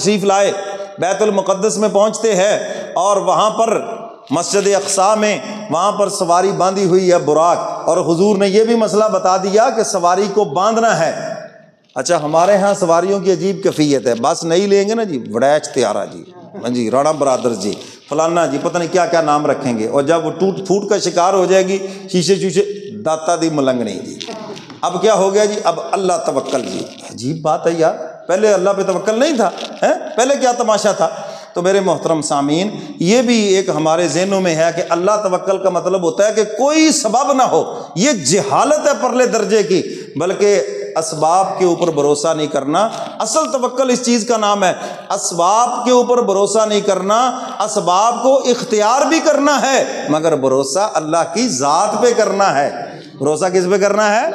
تشریف لائے، بیت المقدس میں پہنچتے ہیں اور وہاں پر مسجد اقصیٰ میں وہاں پر سواری باندھی ہوئی ہے براق، اور حضور نے یہ بھی مسئلہ بتا دیا کہ سواری کو باندھنا ہے۔ اچھا ہمارے ہاں سواریوں کی عجیب کیفیت ہے، بس نہیں لیں گے نا جی وڑیچ تیارہ جی، ہاں جی رانا برادر جی، فلانا جی، پتہ نہیں کیا کیا نام رکھیں گے، اور جب وہ ٹوٹ پھوٹ کا شکار ہو جائے گی شیشے شیشے داتا دی ملنگنی جی، اب کیا ہو گیا جی، اب اللہ توکل جی۔ عجیب بات ہے یار، پہلے اللہ پہ توکل نہیں تھا، پہلے کیا تماشا تھا؟ تو میرے محترم سامعین، یہ بھی ایک ہمارے ذہنوں میں ہے کہ اللہ توکل کا مطلب ہوتا ہے کہ کوئی سبب نہ ہو، یہ جہالت ہے پرلے درجے کی، بلکہ اسباب کے اوپر بھروسہ نہیں کرنا۔ اصل توکل اس چیز کا نام ہے، اسباب کے اوپر بھروسہ نہیں کرنا، اسباب کو اختیار بھی کرنا ہے مگر بھروسہ اللہ کی ذات پہ کرنا ہے۔ بھروسہ کس پہ کرنا ہے؟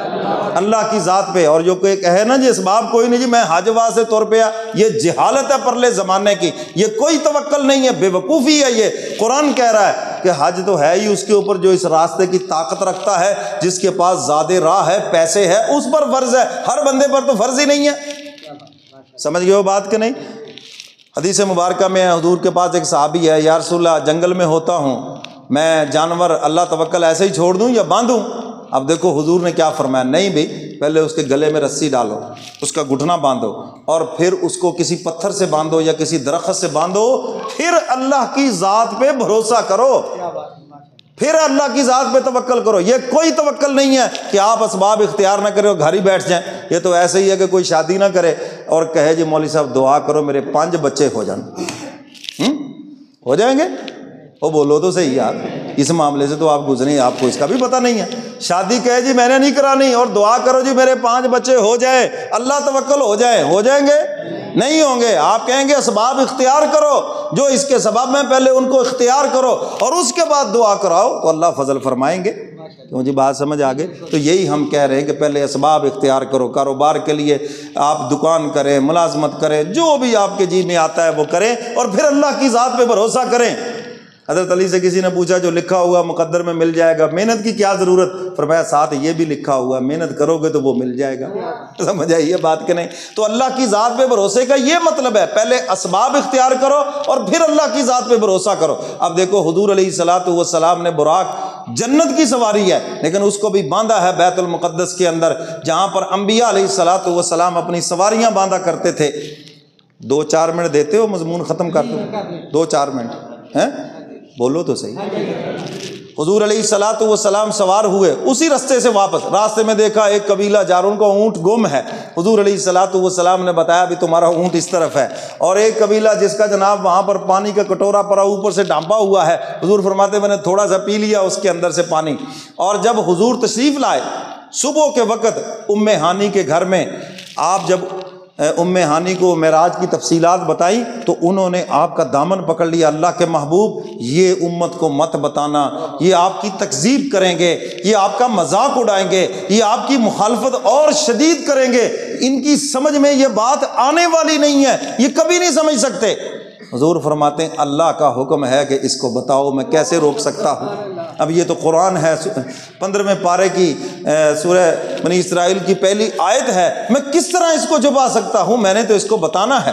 اللہ کی ذات پہ۔ اور جو کوئی کہے نا جی اسباب کوئی نہیں جی میں حج وا سے طور پہ یہ جہالت ہے پرلے زمانے کی، یہ کوئی توکل نہیں ہے، بے وقوفی ہے۔ یہ قرآن کہہ رہا ہے کہ حج تو ہے ہی اس کے اوپر جو اس راستے کی طاقت رکھتا ہے، جس کے پاس زیادہ راہ ہے، پیسے ہے، اس پر فرض ہے، ہر بندے پر تو فرض ہی نہیں ہے۔ سمجھ گئے ہو بات کہ نہیں؟ حدیث مبارکہ میں حضور کے پاس ایک صحابی ہے، یا رسول اللہ جنگل میں ہوتا ہوں، میں جانور اللہ توکل ایسے ہی چھوڑ دوں یا باندھوں؟ اب دیکھو حضور نے کیا فرمایا، نہیں بھائی پہلے اس کے گلے میں رسی ڈالو، اس کا گھٹنا باندھو، اور پھر اس کو کسی پتھر سے باندھو یا کسی درخت سے باندھو، پھر اللہ کی ذات پہ بھروسہ کرو، پھر اللہ کی ذات پہ توکل کرو۔ یہ کوئی توکل نہیں ہے کہ آپ اسباب اختیار نہ کریں اور گھر ہی بیٹھ جائیں۔ یہ تو ایسے ہی ہے کہ کوئی شادی نہ کرے اور کہے جی مولوی صاحب دعا کرو میرے 5 بچے ہو جائیں، ہو جائیں گے؟ وہ بولو تو صحیح یار، اس معاملے سے تو آپ گزرے، آپ کو اس کا بھی پتہ نہیں ہے۔ شادی کہے جی میں نے نہیں کرانی اور دعا کرو جی میرے 5 بچے ہو جائے، اللہ توکل ہو جائے، ہو جائیں گے؟ نہیں ہوں گے۔ آپ کہیں گے اسباب اختیار کرو، جو اس کے سبب میں پہلے ان کو اختیار کرو اور اس کے بعد دعا کراؤ تو اللہ فضل فرمائیں گے۔ کیوں جی بات سمجھ آگے؟ تو یہی ہم کہہ رہے ہیں کہ پہلے اسباب اختیار کرو، کاروبار کے لیے آپ دکان کریں، ملازمت کریں، جو بھی آپ کے جی میں آتا ہے وہ کریں، اور پھر اللہ کی ذات پہ بھروسہ کریں۔ حضرت علی سے کسی نے پوچھا جو لکھا ہوا مقدر میں مل جائے گا، محنت کی کیا ضرورت؟ فرمایا ساتھ یہ بھی لکھا ہوا، محنت کرو گے تو وہ مل جائے گا۔ سمجھ آئی یہ بات کہ نہیں؟ تو اللہ کی ذات پہ بھروسے کا یہ مطلب ہے، پہلے اسباب اختیار کرو اور پھر اللہ کی ذات پہ بھروسہ کرو۔ اب دیکھو حضور علیہ الصلوۃ والسلام نے براق جنت کی سواری ہے، لیکن اس کو بھی باندھا ہے بیت المقدس کے اندر، جہاں پر انبیاء علیہ الصلوۃ والسلام اپنی سواریاں باندھا کرتے تھے۔ 2-4 منٹ دیتے ہو مضمون ختم کر دو، 2-4 منٹ ہیں؟ بولو تو صحیح۔ حضور علیہ الصلوۃ والسلام سوار ہوئے اسی راستے سے واپس، راستے میں دیکھا ایک قبیلہ جا رہا، ان کا اونٹ گم ہے۔ حضور علیہ الصلوۃ والسلام نے بتایا بھی تمہارا اونٹ اس طرف ہے، اور ایک قبیلہ جس کا جناب وہاں پر پانی کا کٹورا پڑا اوپر سے ڈھانپا ہوا ہے، حضور فرماتے میں نے تھوڑا سا پی لیا اس کے اندر سے پانی۔ اور جب حضور تشریف لائے صبح کے وقت ام ہانی کے گھر میں، آپ جب ام ہانی کو معراج کی تفصیلات بتائیں تو انہوں نے آپ کا دامن پکڑ لیا، اللہ کے محبوب یہ امت کو مت بتانا، یہ آپ کی تکذیب کریں گے، یہ آپ کا مذاق اڑائیں گے، یہ آپ کی مخالفت اور شدید کریں گے، ان کی سمجھ میں یہ بات آنے والی نہیں ہے، یہ کبھی نہیں سمجھ سکتے۔ حضور فرماتے ہیں اللہ کا حکم ہے کہ اس کو بتاؤ، میں کیسے روک سکتا ہوں؟ اب یہ تو قرآن ہے، 15ویں پارے کی سورہ بنی اسرائیل کی پہلی آیت ہے، میں کس طرح اس کو چھپا سکتا ہوں؟ میں نے تو اس کو بتانا ہے۔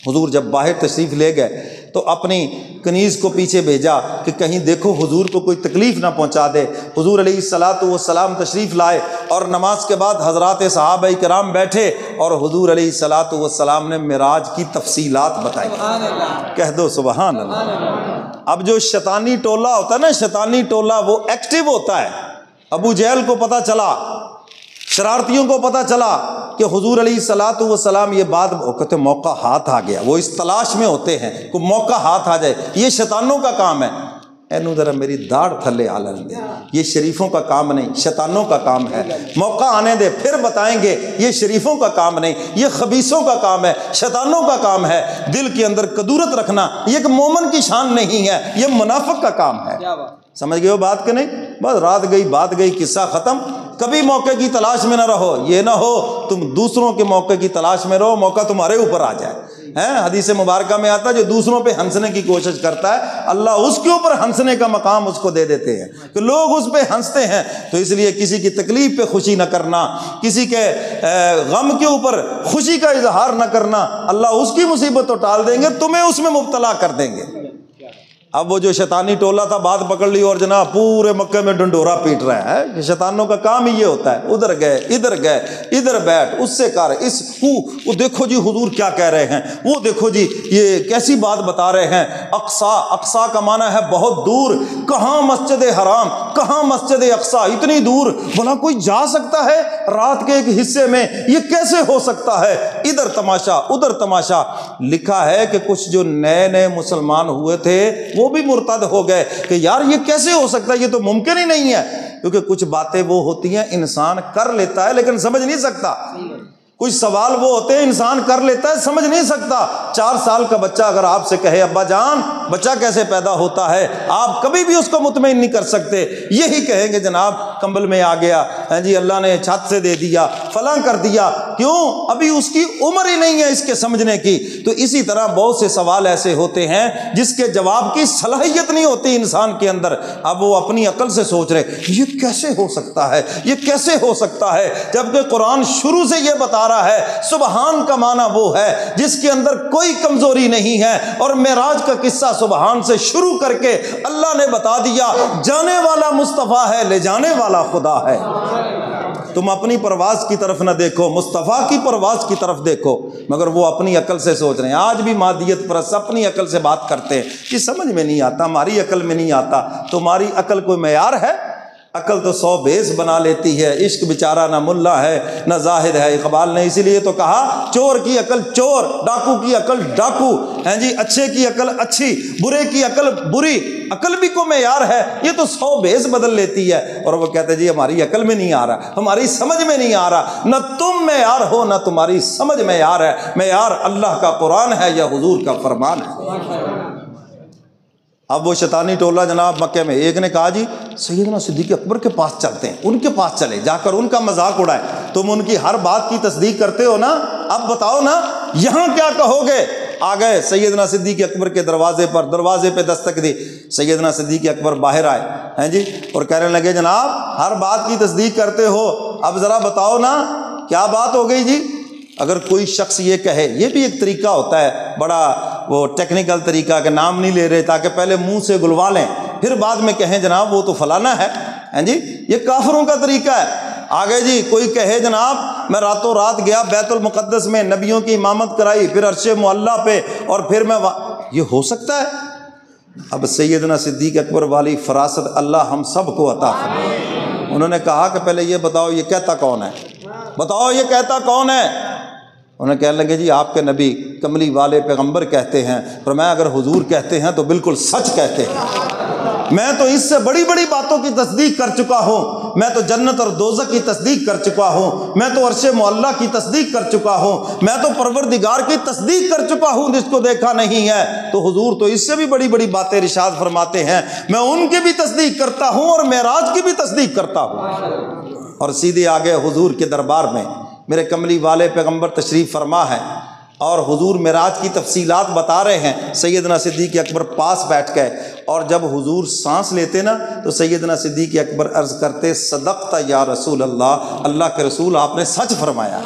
حضور جب باہر تشریف لے گئے تو اپنی کنیز کو پیچھے بھیجا کہ کہیں دیکھو حضور کو کوئی تکلیف نہ پہنچا دے۔ حضور علیہ الصلوۃ والسلام تشریف لائے اور نماز کے بعد حضرات صحابہ کرام بیٹھے اور حضور علیہ الصلوۃ والسلام نے معراج کی تفصیلات بتائی۔ کہہ دو سبحان اللہ۔ اب جو شیطانی ٹولہ ہوتا ہے نا، شیطانی ٹولہ وہ ایکٹیو ہوتا ہے۔ ابو جہل کو پتہ چلا، شرارتیوں کو پتہ چلا کہ حضور علیہ الصلوۃ والسلام یہ بات کہتے موقع ہاتھ آ گیا، وہ اس تلاش میں ہوتے ہیں کہ موقع ہاتھ آ جائے۔ یہ شیطانوں کا کام ہے۔ اینو ذرا میری داڑھ تھلے آلن دے، یہ شریفوں کا کام نہیں، شیطانوں کا کام ہے۔ موقع آنے دے پھر بتائیں گے، یہ شریفوں کا کام نہیں، یہ خبیثوں کا کام ہے، شیطانوں کا کام ہے۔ دل کے اندر کدورت رکھنا یہ ایک مومن کی شان نہیں ہے، یہ منافق کا کام ہے۔ سمجھ گئے ہو بات کہ نہیں؟ بس رات گئی بات گئی، قصہ ختم۔ کبھی موقع کی تلاش میں نہ رہو، یہ نہ ہو تم دوسروں کے موقع کی تلاش میں رہو، موقع تمہارے اوپر آ جائے۔ حدیث مبارکہ میں آتا ہے جو دوسروں پہ ہنسنے کی کوشش کرتا ہے اللہ اس کے اوپر ہنسنے کا مقام اس کو دے دیتے ہیں کہ لوگ اس پہ ہنستے ہیں. تو اس لیے کسی کی تکلیف پہ خوشی نہ کرنا, کسی کے غم کے اوپر خوشی کا اظہار نہ کرنا, اللہ اس کی مصیبت تو ٹال دیں گے, تمہیں اس میں مبتلا کر دیں گے. اب وہ جو شیطانی ٹولہ تھا بات پکڑ لی اور جناب پورے مکے میں ڈنڈورا پیٹ رہا ہے کہ شیطانوں کا کام ہی یہ ہوتا ہے, ادھر گئے ادھر بیٹھ, اس سے کر اس وہ دیکھو جی حضور کیا کہہ رہے ہیں, وہ دیکھو جی یہ کیسی بات بتا رہے ہیں. اقصا کا معنی ہے بہت دور, کہاں مسجد حرام کہاں مسجد اقصا, اتنی دور, بھلا کوئی جا سکتا ہے رات کے ایک حصے میں, یہ کیسے ہو سکتا ہے. ادھر تماشا ادھر تماشا. لکھا ہے کہ کچھ جو نئے مسلمان ہوئے تھے وہ بھی مرتد ہو گئے کہ یار یہ کیسے ہو سکتا ہے, یہ تو ممکن ہی نہیں ہے. کیونکہ کچھ باتیں وہ ہوتی ہیں انسان کر لیتا ہے لیکن سمجھ نہیں سکتا, کچھ سوال وہ ہوتے ہیں انسان کر لیتا ہے سمجھ نہیں سکتا. 4 سال کا بچہ اگر آپ سے کہے ابا جان بچہ کیسے پیدا ہوتا ہے, آپ کبھی بھی اس کو مطمئن نہیں کر سکتے. یہی کہیں گے جناب کمبل میں آ گیا, جی اللہ نے چھت سے دے دیا, فلاں کر دیا. کیوں؟ ابھی اس کی عمر ہی نہیں ہے اس کے سمجھنے کی. تو اسی طرح بہت سے سوال ایسے ہوتے ہیں جس کے جواب کی صلاحیت نہیں ہوتی انسان کے اندر. اب وہ اپنی عقل سے سوچ رہے یہ کیسے ہو سکتا ہے, یہ کیسے ہو سکتا ہے, جبکہ قرآن شروع سے یہ بتا رہا ہے سبحان کا معنی وہ ہے جس کے اندر کوئی کمزوری نہیں ہے. اور معراج کا قصہ سبحان سے شروع کر کے اللہ نے بتا دیا جانے والا مصطفیٰ ہے لے جانے والا خدا ہے. تم اپنی پرواز کی طرف نہ دیکھو, مصطفیٰ کی پرواز کی طرف دیکھو. مگر وہ اپنی عقل سے سوچ رہے ہیں. آج بھی مادیت پرست اپنی عقل سے بات کرتے ہیں کہ سمجھ میں نہیں آتا, ہماری عقل میں نہیں آتا. تمہاری عقل کوئی معیار ہے؟ عقل تو 100 بیس بنا لیتی ہے. عشق بیچارہ نہ ملا ہے نہ زاہد ہے. اقبال نے اسی لیے تو کہا چور کی عقل چور, ڈاکو کی عقل ڈاکو, ہیں جی اچھے کی عقل اچھی, برے کی عقل بری. عقل بھی کوئی معیار ہے, یہ تو 100 بیس بدل لیتی ہے. اور وہ کہتے جی ہماری عقل میں نہیں آ رہا, ہماری سمجھ میں نہیں آ رہا. نہ تم معیار ہو نہ تمہاری سمجھ معیار ہے. معیار اللہ کا قرآن ہے یا حضور کا فرمان ہے. اب وہ شیطانی ٹولہ جناب مکے میں, ایک نے کہا جی سیدنا صدیق اکبر کے پاس چلتے ہیں, ان کے پاس چلے, جا کر ان کا مذاق اڑائے. تم ان کی ہر بات کی تصدیق کرتے ہو نا, اب بتاؤ نا یہاں کیا کہو گے. آ گئے سیدنا صدیق اکبر کے دروازے پر, دروازے پہ دستک دی. سیدنا صدیق اکبر باہر آئے ہیں جی اور کہنے لگے جناب ہر بات کی تصدیق کرتے ہو, اب ذرا بتاؤ نا کیا بات ہو گئی جی. اگر کوئی شخص یہ کہے, یہ بھی ایک طریقہ ہوتا ہے بڑا وہ ٹیکنیکل طریقہ کہ نام نہیں لے رہے تاکہ پہلے منہ سے گلوا لیں پھر بعد میں کہیں جناب وہ تو فلانا ہے, ہیں جی یہ کافروں کا طریقہ ہے. آگے جی کوئی کہے جناب میں راتوں رات گیا بیت المقدس میں, نبیوں کی امامت کرائی, پھر عرش معلیٰ پہ, اور پھر میں یہ ہو سکتا ہے. اب سیدنا صدیق اکبر والی فراست اللہ ہم سب کو عطا فرمائے. انہوں نے کہا کہ پہلے یہ بتاؤ یہ کہتا کون ہے, بتاؤ یہ کہتا کون ہے. انہیں کہنے لگے جی آپ کے نبی کملی والے پیغمبر کہتے ہیں. فرمایا اگر حضور کہتے ہیں تو بالکل سچ کہتے ہیں. میں تو اس سے بڑی بڑی باتوں کی تصدیق کر چکا ہوں, میں تو جنت اور دوزخ کی تصدیق کر چکا ہوں, میں تو عرش معلیٰ کی تصدیق کر چکا ہوں, میں تو پروردگار کی تصدیق کر چکا ہوں جس کو دیکھا نہیں ہے. تو حضور تو اس سے بھی بڑی بڑی باتیں ارشاد فرماتے ہیں, میں ان کی بھی تصدیق کرتا ہوں اور معراج کی بھی تصدیق کرتا ہوں. اور سیدھے آگے حضور کے دربار میں میرے کملی والے پیغمبر تشریف فرما ہے اور حضور معراج کی تفصیلات بتا رہے ہیں. سیدنا صدیق اکبر پاس بیٹھ گئے اور جب حضور سانس لیتے نا تو سیدنا صدیق اکبر عرض کرتے صدقت یا رسول اللہ, اللہ کے رسول آپ نے سچ فرمایا.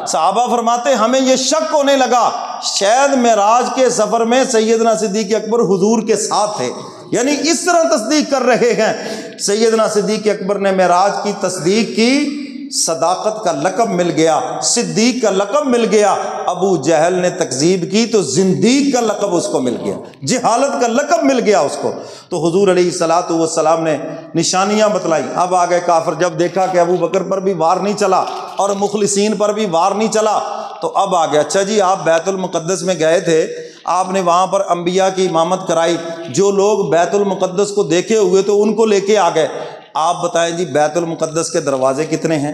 صحابہ فرماتے ہمیں یہ شک ہونے لگا شاید معراج کے سفر میں سیدنا صدیق اکبر حضور کے ساتھ تھے, یعنی اس طرح تصدیق کر رہے ہیں. سیدنا صدیق اکبر نے معراج کی تصدیق کی, صداقت کا لقب مل گیا, صدیق کا لقب مل گیا. ابو جہل نے تکذیب کی تو زندیق کا لقب اس کو مل گیا, جہالت کا لقب مل گیا اس کو. تو حضور علیہ الصلوۃ والسلام نے نشانیاں بتلائی. اب آگے کافر, جب دیکھا کہ ابو بکر پر بھی وار نہیں چلا اور مخلصین پر بھی وار نہیں چلا تو اب آ گیا اچھا جی آپ بیت المقدس میں گئے تھے, آپ نے وہاں پر انبیاء کی امامت کرائی, جو لوگ بیت المقدس کو دیکھے ہوئے تو ان کو لے کے آ گئے. آپ بتائیں جی بیت المقدس کے دروازے کتنے ہیں,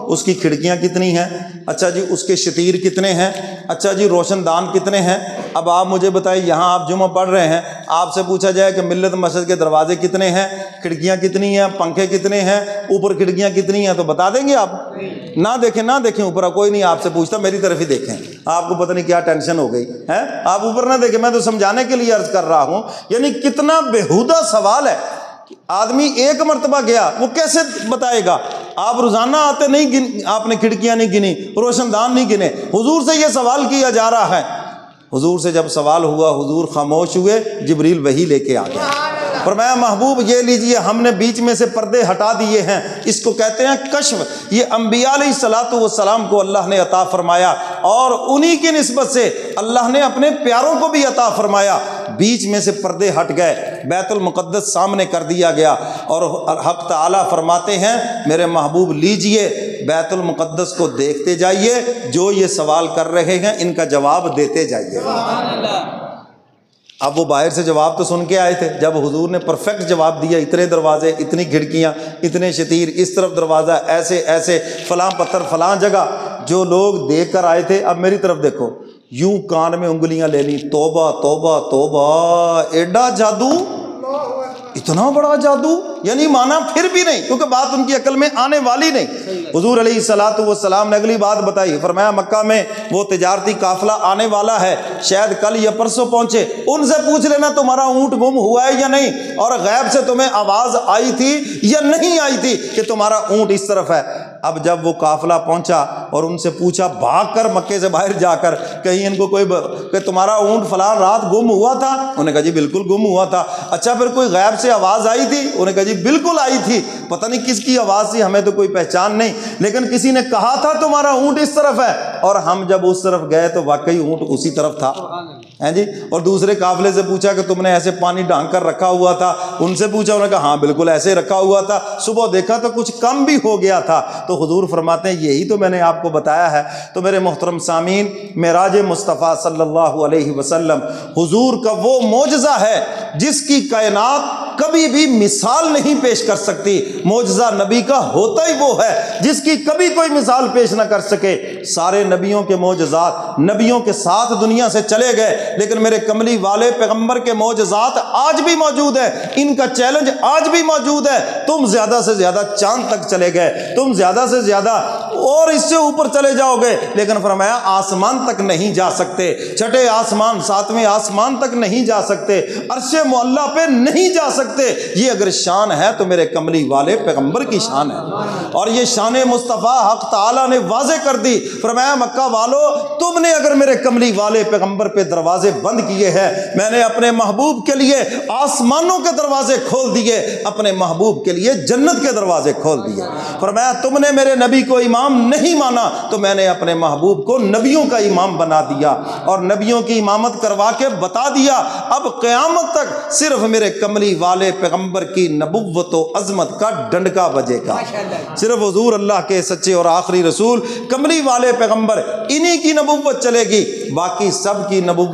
اس کی کھڑکیاں کتنی ہیں, اچھا جی اس کے شتیر کتنے ہیں, اچھا جی روشن دان کتنے ہیں. اب آپ مجھے بتائیں یہاں آپ جمعہ پڑھ رہے ہیں, آپ سے پوچھا جائے کہ ملت مسجد کے دروازے کتنے ہیں، کھڑکیاں کتنی ہیں، پنکھے کتنے ہیں، اوپر کھڑکیاں کتنی ہیں، تو بتا دیں گے آپ؟ نہ دیکھیں اوپر، کوئی نہیں آپ سے پوچھتا، میری طرف ہی دیکھیں۔ آپ کو پتہ نہیں کیا ٹینشن ہو گئی ہے، آپ اوپر نہ دیکھیں، میں تو سمجھانے کے لیے عرض کر رہا ہوں۔ یعنی کتنا بیہودہ سوال ہے۔ آدمی ایک مرتبہ گیا، وہ کیسے بتائے گا؟ آپ روزانہ آتے نہیں، آپ نے کھڑکیاں نہیں گنی، روشن دان نہیں گنے، حضور سے یہ سوال کیا جا رہا ہے۔ حضور سے جب سوال ہوا، حضور خاموش ہوئے، جبریل وحی لے کے آ گیا۔ فرمایا محبوب یہ لیجئے، ہم نے بیچ میں سے پردے ہٹا دیے ہیں، اس کو کہتے ہیں کشف۔ یہ انبیاء علیہ الصلوۃ والسلام کو اللہ نے عطا فرمایا، اور انہی کی نسبت سے اللہ نے اپنے پیاروں کو بھی عطا فرمایا۔ بیچ میں سے پردے ہٹ گئے، بیت المقدس سامنے کر دیا گیا، اور حق تعالیٰ فرماتے ہیں میرے محبوب لیجئے، بیت المقدس کو دیکھتے جائیے، جو یہ سوال کر رہے ہیں ان کا جواب دیتے جائیے۔ اب وہ باہر سے جواب تو سن کے آئے تھے، جب حضور نے پرفیکٹ جواب دیا، اتنے دروازے، اتنی کھڑکیاں، اتنے شتیر، اس طرف دروازہ، ایسے ایسے، فلاں پتھر فلاں جگہ، جو لوگ دیکھ کر آئے تھے اب میری طرف دیکھو، یوں کان میں انگلیاں لے لی، توبہ توبہ توبہ، ایڈا جادو، اتنا بڑا جادو، یعنی مانا پھر بھی نہیں، کیونکہ بات ان کی عقل میں آنے والی نہیں۔ حضور علیہ الصلوۃ والسلام نے اگلی بات بتائی، فرمایا مکہ میں وہ تجارتی قافلہ آنے والا ہے، شاید کل یا پرسوں پہنچے، ان سے پوچھ لینا تمہارا اونٹ گم ہوا ہے یا نہیں، اور غیب سے تمہیں آواز آئی تھی یا نہیں آئی تھی کہ تمہارا اونٹ اس طرف ہے۔ اب جب وہ قافلہ پہنچا اور ان سے پوچھا بھاگ کر مکے سے باہر جا کر، کہیں ان کو کوئی کہ تمہارا اونٹ فلاں رات گم ہوا تھا؟ انہوں نے کہا جی بالکل گم ہوا تھا۔ اچھا پھر کوئی غیب سے آواز آئی تھی؟ انہوں نے کہا جی بالکل آئی تھی، پتہ نہیں کس کی آواز تھی، ہمیں تو کوئی پہچان نہیں، لیکن کسی نے کہا تھا تمہارا اونٹ اس طرف ہے، اور ہم جب اس طرف گئے تو واقعی اونٹ اسی طرف تھا، ہیں جی۔ اور دوسرے قافلے سے پوچھا کہ تم نے ایسے پانی ڈھانک کر رکھا ہوا تھا، ان سے پوچھا، انہوں نے کہا ہاں بالکل ایسے رکھا ہوا تھا، صبح دیکھا تو کچھ کم بھی ہو گیا تھا۔ تو حضور فرماتے ہیں یہی تو میں نے آپ کو بتایا ہے۔ تو میرے محترم سامعین، معراج مصطفیٰ صلی اللہ علیہ وسلم حضور کا وہ معجزہ ہے جس کی کائنات کبھی بھی مثال نہیں پیش کر سکتی۔ معجزہ نبی کا ہوتا ہی وہ ہے جس کی کبھی کوئی مثال پیش نہ کر سکے۔ سارے نبیوں کے معجزات نبیوں کے ساتھ دنیا سے چلے گئے، لیکن میرے کملی والے پیغمبر کے معجزات آج بھی موجود ہیں، ان کا چیلنج آج بھی موجود ہے۔ تم زیادہ سے زیادہ چاند تک چلے گئے، تم زیادہ سے زیادہ اور اس سے اوپر چلے جاؤ گے، لیکن فرمایا آسمان تک نہیں جا سکتے، چھٹے آسمان ساتویں آسمان تک نہیں جا سکتے، عرش معلیٰ پہ نہیں جا سکتے۔ یہ اگر شان ہے تو میرے کملی والے پیغمبر کی شان ہے، اور یہ شان مصطفیٰ حق تعالیٰ نے واضح کر دی۔ فرمایا مکہ والو، تم نے اگر میرے کملی والے پیغمبر پہ دروازے بند کیے ہیں، میں نے اپنے محبوب کے لیے آسمانوں کے دروازے کھول دیے، اپنے محبوب کے لیے جنت کے دروازے کھول دیے۔ فرمایا تم نے میرے نبی کو امام نہیں مانا، تو میں نے اپنے محبوب کو نبیوں کا امام بنا دیا، اور نبیوں کی امامت کروا کے بتا دیا اب قیامت تک صرف میرے کملی والے پیغمبر کی نبوت و عظمت کا ڈنڈکا بجے گا۔ صرف حضور اللہ کے سچے اور آخری رسول کملی والے پیغمبر، انہی کی نبوت چلے گی، باقی سب کی نبوت